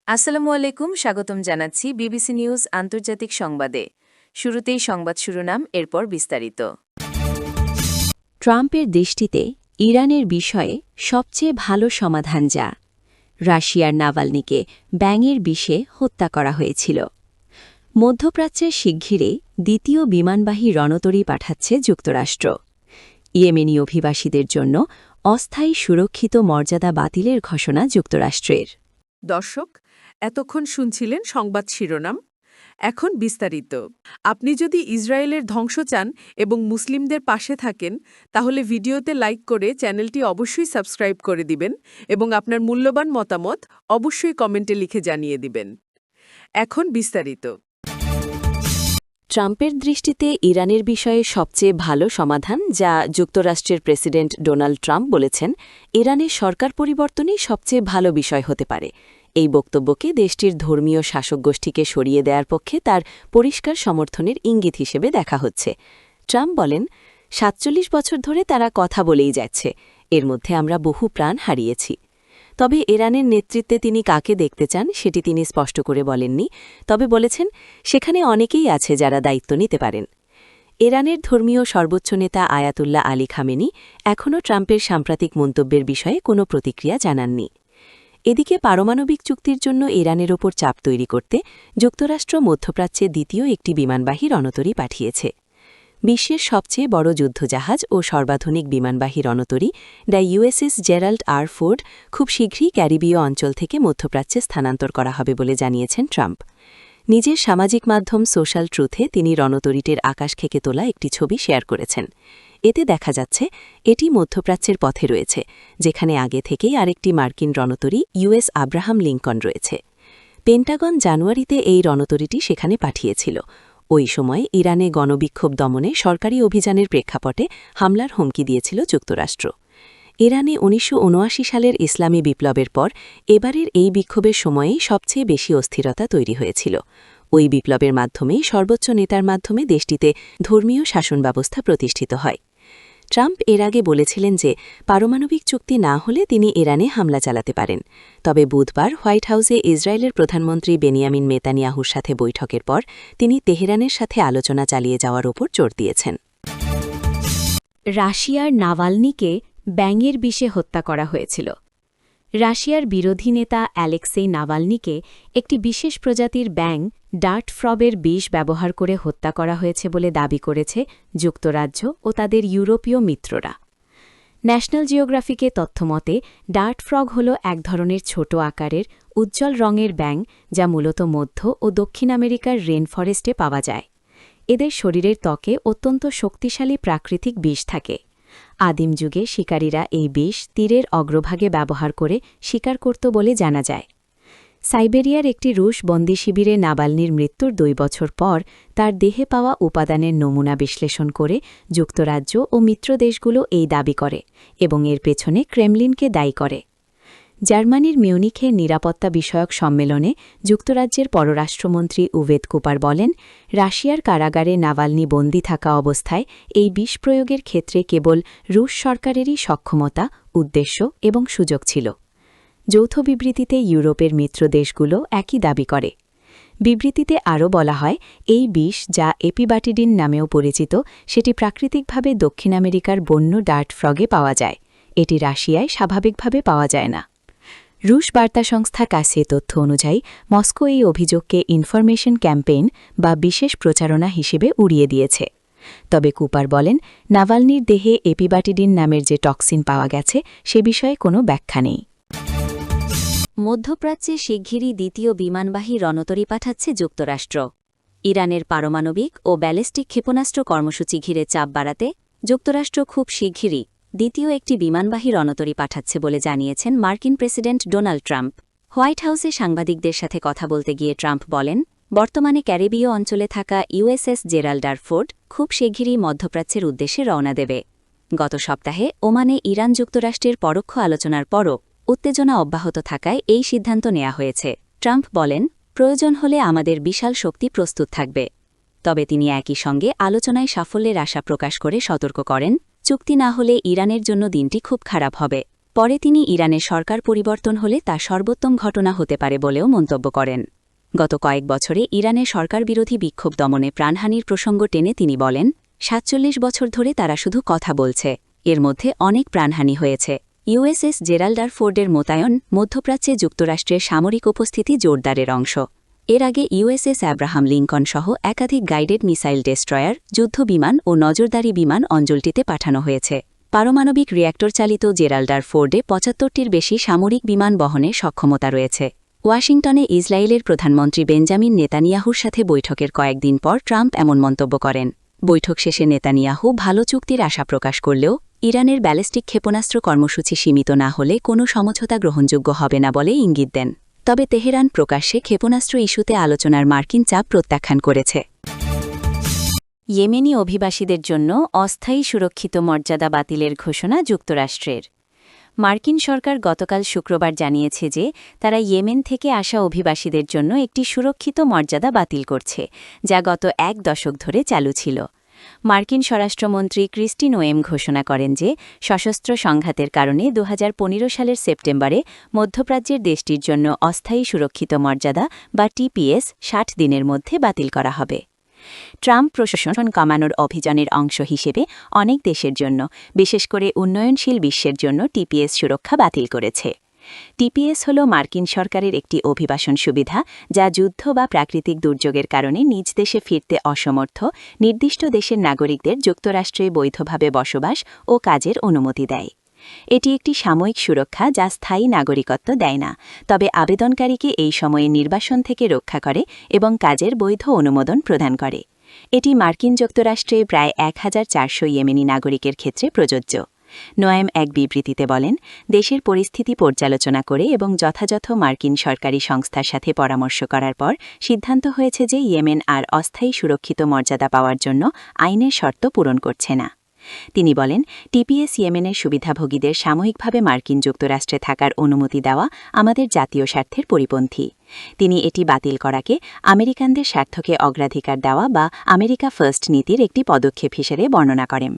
আসসালামু আলাইকুম, স্বাগতম জানাচ্ছি বিবিসি নিউজ আন্তর্জাতিক সংবাদে। শুরুতেই সংবাদ শিরোনাম, এরপর বিস্তারিত। ট্রাম্পের দৃষ্টিতে ইরানের বিষয়ে সবচেয়ে ভালো সমাধান যা রাশিয়ার নাভালনিকে ব্যাঙের বিষে হত্যা করা হয়েছিল। মধ্যপ্রাচ্যের শিগগিরই দ্বিতীয় বিমানবাহী রণতরী পাঠাচ্ছে যুক্তরাষ্ট্র। ইয়েমেনি অভিবাসীদের জন্য অস্থায়ী সুরক্ষিত মর্যাদা বাতিলের ঘোষণা যুক্তরাষ্ট্রের। দর্শক, এতক্ষণ শুনছিলেন সংবাদ শিরোনাম। এখন বিস্তারিত। আপনি যদি ইসরায়েলের ধ্বংস চান এবং মুসলিমদের পাশে থাকেন, তাহলে ভিডিওতে লাইক করে চ্যানেলটি অবশ্যই সাবস্ক্রাইব করে দিবেন এবং আপনার মূল্যবান মতামত অবশ্যই কমেন্টে লিখে জানিয়ে দিবেন। এখন বিস্তারিত। ট্রাম্পের দৃষ্টিতে ইরানের বিষয়ে সবচেয়ে ভালো সমাধান যা যুক্তরাষ্ট্রের প্রেসিডেন্ট ডোনাল্ড ট্রাম্প বলেছেন, ইরানের সরকার পরিবর্তনই সবচেয়ে ভালো বিষয় হতে পারে। এই বক্তব্যকে দেশটির ধর্মীয় শাসক গোষ্ঠীকে সরিয়ে দেওয়ার পক্ষে তার পরিষ্কার সমর্থনের ইঙ্গিত হিসেবে দেখা হচ্ছে। ট্রাম্প বলেন, ৪৭ বছর ধরে তারা কথা বলেই যাচ্ছে, এর মধ্যে আমরা বহু প্রাণ হারিয়েছি। তবে ইরানের নেতৃত্বে তিনি কাকে দেখতে চান সেটি তিনি স্পষ্ট করে বলেননি, তবে বলেছেন সেখানে অনেকেই আছে যারা দায়িত্ব নিতে পারেন। ইরানের ধর্মীয় সর্বোচ্চ নেতা আয়াতুল্লাহ আলী খামেনি এখনও ট্রাম্পের সাম্প্রতিক মন্তব্যের বিষয়ে কোনো প্রতিক্রিয়া জানাননি। এদিকে পারমাণবিক চুক্তির জন্য ইরানের ওপর চাপ তৈরি করতে যুক্তরাষ্ট্র মধ্যপ্রাচ্যে দ্বিতীয় একটি বিমানবাহী রণতরী পাঠিয়েছে। বিশ্বের সবচেয়ে বড় যুদ্ধজাহাজ ও সর্বাধুনিক বিমানবাহী রণতরী the USS Gerald R Ford খুব শীঘ্রই ক্যারিবীয় অঞ্চল থেকে মধ্যপ্রাচ্যে স্থানান্তর করা হবে বলে জানিয়েছেন ট্রাম্প। নিজের সামাজিক মাধ্যম সোশ্যাল ট্রুথে তিনি রণতরীটির আকাশ থেকে তোলা একটি ছবি শেয়ার করেছেন। এতে দেখা যাচ্ছে এটি মধ্যপ্রাচ্যের পথে রয়েছে, যেখানে আগে থেকেই আরেকটি মার্কিন রণতরী ইউএস আব্রাহাম লিঙ্কন রয়েছে। পেন্টাগন জানুয়ারিতে এই রণতরীটি সেখানে পাঠিয়েছিল। ওই সময় ইরানে গণবিক্ষোভ দমনে সরকারি অভিযানের প্রেক্ষাপটে হামলার হুমকি দিয়েছিল যুক্তরাষ্ট্র। ইরানে ১৯৭৯ সালের ইসলামী বিপ্লবের পর এবারের এই বিক্ষোভের সময়েই সবচেয়ে বেশি অস্থিরতা তৈরি হয়েছিল। ওই বিপ্লবের মাধ্যমেই সর্বোচ্চ নেতার মাধ্যমে দেশটিতে ধর্মীয় শাসন ব্যবস্থা প্রতিষ্ঠিত হয়। ট্রাম্প এর আগে বলেছিলেন যে পারমাণবিক চুক্তি না হলে তিনি ইরানে হামলা চালাতে পারেন। তবে বুধবার হোয়াইট হাউসে ইসরায়েলের প্রধানমন্ত্রী বেনিয়ামিন নেতানিয়াহুর সাথে বৈঠকের পর তিনি তেহরানের সাথে আলোচনা চালিয়ে যাওয়ার ওপর জোর দিয়েছেন। রাশিয়ার নাভালনিকে ব্যাঙের বিষে হত্যা করা হয়েছিল। রাশিয়ার বিরোধী নেতা অ্যালেক্সেই নাভালনিকে একটি বিশেষ প্রজাতির ব্যাঙ ডার্ট ফ্রগের বিষ ব্যবহার করে হত্যা করা হয়েছে বলে দাবি করেছে যুক্তরাজ্য ও তাদের ইউরোপীয় মিত্ররা। ন্যাশনাল জিওগ্রাফিকে তথ্যমতে ডার্ট ফ্রগ হল এক ধরনের ছোট আকারের উজ্জ্বল রঙের ব্যাঙ যা মূলত মধ্য ও দক্ষিণ আমেরিকার রেন ফরেস্টে পাওয়া যায়। এদের শরীরের ত্বকে অত্যন্ত শক্তিশালী প্রাকৃতিক বিষ থাকে। আদিম যুগে শিকারীরা এই বিষ তীরের অগ্রভাগে ব্যবহার করে শিকার করত বলে জানা যায়। সাইবেরিয়ার একটি রুশ বন্দী শিবিরে নাভালনির মৃত্যুর ২ বছর পর তার দেহে পাওয়া উপাদানের নমুনা বিশ্লেষণ করে যুক্তরাজ্য ও মিত্র দেশগুলো এই দাবি করে এবং এর পেছনে ক্রেমলিনকে দায়ী করে। জার্মানির মিউনিখে নিরাপত্তা বিষয়ক সম্মেলনে যুক্তরাজ্যের পররাষ্ট্রমন্ত্রী উভেদ কুপার বলেন, রাশিয়ার কারাগারে নাভালনি বন্দী থাকা অবস্থায় এই বিষ প্রয়োগের ক্ষেত্রে কেবল রুশ সরকারেরই সক্ষমতা, উদ্দেশ্য এবং সুযোগ ছিল। যৌথ বিবৃতিতে ইউরোপের মিত্র দেশগুলো একই দাবি করে। বিবৃতিতে আরও বলা হয়, এই বিষ যা এপিবাটিডিন নামেও পরিচিত সেটি প্রাকৃতিকভাবে দক্ষিণ আমেরিকার বন্য ডার্ট ফ্রগে পাওয়া যায়। এটি রাশিয়ায় স্বাভাবিকভাবে পাওয়া যায় না। রুশ বার্তা সংস্থা কাসে তথ্য অনুযায়ী মস্কো এই অভিযোগকে ইনফরমেশন ক্যাম্পেইন বা বিশেষ প্রচারণা হিসেবে উড়িয়ে দিয়েছে। তবে কুপার বলেন, নাভালনির দেহে এপিবাটিডিন নামের যে টক্সিন পাওয়া গেছে সে বিষয়ে কোনো ব্যাখ্যা নেই। মধ্যপ্রাচ্যে শিগগিরই দ্বিতীয় বিমানবাহী রণতরী পাঠাচ্ছে যুক্তরাষ্ট্র। ইরানের পারমাণবিক ও ব্যালিস্টিক ক্ষেপণাস্ত্র কর্মসূচি ঘিরে চাপ বাড়াতে যুক্তরাষ্ট্র খুব শিগগিরই দ্বিতীয় একটি বিমানবাহী রণতরী পাঠাচ্ছে বলে জানিয়েছেন মার্কিন প্রেসিডেন্ট ডোনাল্ড ট্রাম্প। হোয়াইট হাউসে সাংবাদিকদের সাথে কথা বলতে গিয়ে ট্রাম্প বলেন, বর্তমানে ক্যারিবীয় অঞ্চলে থাকা ইউএসএস জেরাল্ড আর ফোর্ড খুব শিগগিরই মধ্যপ্রাচ্যের উদ্দেশ্যে রওনা দেবে। গত সপ্তাহে ওমানে ইরান যুক্তরাষ্ট্রের পরোক্ষ আলোচনার পরও উত্তেজনা অব্যাহত থাকায় এই সিদ্ধান্ত নেওয়া হয়েছে। ট্রাম্প বলেন, প্রয়োজন হলে আমাদের বিশাল শক্তি প্রস্তুত থাকবে। তবে তিনি একই সঙ্গে আলোচনায় সাফল্যের আশা প্রকাশ করে সতর্ক করেন, চুক্তি না হলে ইরানের জন্য দিনটি খুব খারাপ হবে। পরে তিনি ইরানের সরকার পরিবর্তন হলে তা সর্বোত্তম ঘটনা হতে পারে বলেও মন্তব্য করেন। গত কয়েক বছরে ইরানের সরকারবিরোধী বিক্ষোভ দমনে প্রাণহানির প্রসঙ্গ টেনে তিনি বলেন, ৪৭ বছর ধরে তারা শুধু কথা বলছে, এর মধ্যে অনেক প্রাণহানি হয়েছে। ইউএসএস জেরাল্ড আর ফোর্ডের মোতায়েন মধ্যপ্রাচ্যে যুক্তরাষ্ট্রের সামরিক উপস্থিতি জোরদারের অংশ। এর আগে ইউএসএস অ্যাব্রাহাম লিঙ্কন সহ একাধিক গাইডেড মিসাইল ডেস্ট্রয়ার, যুদ্ধবিমান ও নজরদারি বিমান অঞ্চলটিতে পাঠানো হয়েছে। পারমাণবিক রিয়্যাক্টর চালিত জেরাল্ড আর ফোর্ডে ৭৫টির বেশি সামরিক বিমান বহনের সক্ষমতা রয়েছে। ওয়াশিংটনে ইসরায়েলের প্রধানমন্ত্রী বেঞ্জামিন নেতানিয়াহুর সাথে বৈঠকের কয়েকদিন পর ট্রাম্প এমন মন্তব্য করেন। বৈঠক শেষে নেতানিয়াহু ভালো চুক্তির আশা প্রকাশ করলেও ইরানের ব্যালিস্টিক ক্ষেপণাস্ত্র কর্মসূচি সীমিত না হলে কোনো সমঝোতা গ্রহণযোগ্য হবে না বলে ইঙ্গিত দেন। তবে তেহরান প্রকাশ্যে ক্ষেপণাস্ত্র ইস্যুতে আলোচনার মার্কিন চাপ প্রত্যাখ্যান করেছে। ইয়েমেনি অভিবাসীদের জন্য অস্থায়ী সুরক্ষিত মর্যাদা বাতিলের ঘোষণা যুক্তরাষ্ট্রের। মার্কিন সরকার গতকাল শুক্রবার জানিয়েছে যে তারা ইয়েমেন থেকে আসা অভিবাসীদের জন্য একটি সুরক্ষিত মর্যাদা বাতিল করছে, যা গত ১ দশক ধরে চালু ছিল। মার্কিন স্বরাষ্ট্রমন্ত্রী ক্রিস্টি নোয়েম ঘোষণা করেন যে সশস্ত্র সংঘাতের কারণে ২০১৫ সালের সেপ্টেম্বরে মধ্যপ্রাচ্যের দেশটির জন্য অস্থায়ী সুরক্ষিত মর্যাদা বা টিপিএস ৬০ দিনের মধ্যে বাতিল করা হবে। ট্রাম্প প্রশাসন কমানোর অভিযানের অংশ হিসেবে অনেক দেশের জন্য, বিশেষ করে উন্নয়নশীল বিশ্বের জন্য টিপিএস সুরক্ষা বাতিল করেছে। টিপিএস হল মার্কিন সরকারের একটি অভিবাসন সুবিধা যা যুদ্ধ বা প্রাকৃতিক দুর্যোগের কারণে নিজ দেশে ফিরতে অসমর্থ নির্দিষ্ট দেশের নাগরিকদের যুক্তরাষ্ট্রে বৈধভাবে বসবাস ও কাজের অনুমতি দেয়। এটি একটি সাময়িক সুরক্ষা যা স্থায়ী নাগরিকত্ব দেয় না, তবে আবেদনকারীকে এই সময়ে নির্বাসন থেকে রক্ষা করে এবং কাজের বৈধ অনুমোদন প্রদান করে। এটি মার্কিন যুক্তরাষ্ট্রে প্রায় ১,৪০০ ইয়েমেনি নাগরিকের ক্ষেত্রে প্রযোজ্য। নোয়েম এক বিবৃতিতে বলেন, দেশের পরিস্থিতি পর্যালোচনা করে এবং যথাযথ মার্কিন সরকারি সংস্থার সাথে পরামর্শ করার পর সিদ্ধান্ত হয়েছে যে ইয়েমেন আর অস্থায়ী সুরক্ষিত মর্যাদা পাওয়ার জন্য আইনের শর্ত পূরণ করছে না। তিনি বলেন, টিপিএস ইয়েমেনের সুবিধাভোগীদের সাময়িকভাবে মার্কিন যুক্তরাষ্ট্রে থাকার অনুমতি দেওয়া আমাদের জাতীয় স্বার্থের পরিপন্থী। তিনি এটি বাতিল করাকে আমেরিকানদের স্বার্থকে অগ্রাধিকার দেওয়া বা আমেরিকা ফার্স্ট নীতির একটি পদক্ষেপ হিসেবে বর্ণনা করেন।